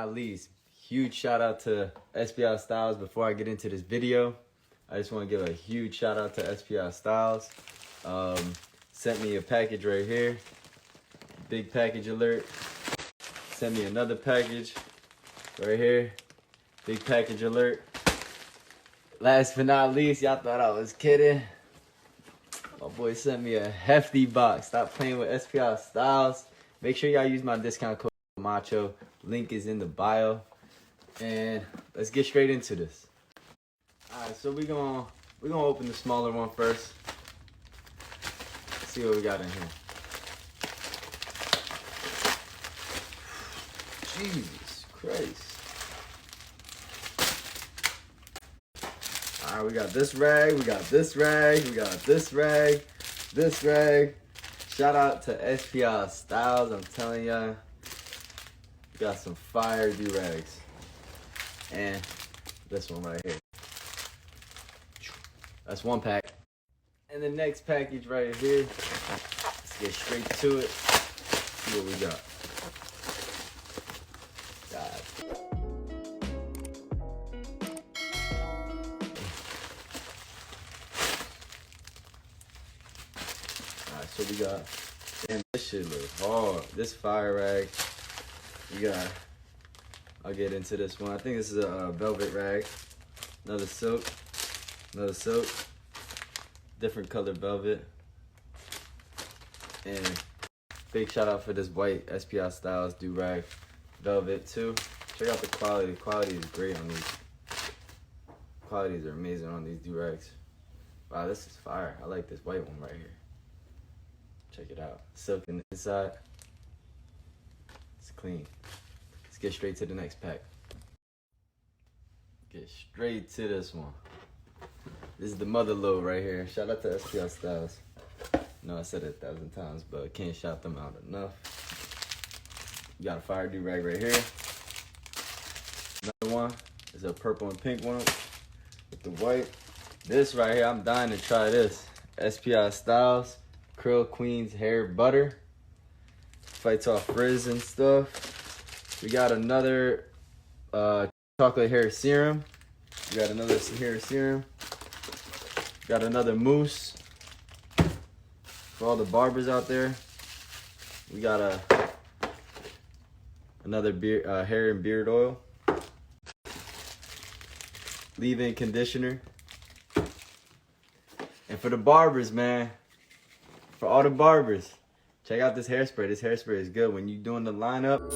not least, huge shout out to SPI Styles. Before I get into this video, I just want to give a huge shout out to SPI Styles. Sent me a package right here. Big package alert. Sent me another package right here. Big package alert. Last but not least, y'all thought I was kidding. My boy sent me a hefty box. Stop playing with SPI Styles. Make sure y'all use my discount code Macho. Link is in the bio. And let's get straight into this. Alright, so we're gonna open the smaller one first. Let's see what we got in here. Jesus Christ. Alright, we got this rag, we got this rag, we got this rag, this rag. Shout out to SPI Styles, I'm telling y'all. We got some fire do-rags. And this one right here. That's one pack. And the next package right here. Let's get straight to it. See what we got. God. Alright, so we got, damn, this shit look hard. This fire rag. We got, I'll get into this one. I think this is a velvet rag. Another silk. Different color velvet. And big shout out for this white SPI Styles do-rag velvet too. Check out the quality. The quality is great on these. Qualities are amazing on these do-rags. Wow, this is fire. I like this white one right here. Check it out. Silk in the inside. It's clean. Let's get straight to the next pack. Get straight to this one. This is the mother load right here. Shout out to SPI Styles. I know I said it 1,000 times, but I can't shout them out enough. You got a fire do-rag right here. Another one is a purple and pink one with the white. This right here, I'm dying to try this. SPI Styles Curl Queen's Hair Butter. Fights off frizz and stuff. We got another chocolate hair serum. We got another hair serum. Got another mousse for all the barbers out there. We got another hair and beard oil. Leave-in conditioner. And for the barbers, man, for all the barbers, check out this hairspray. This hairspray is good. When you're doing the lineup,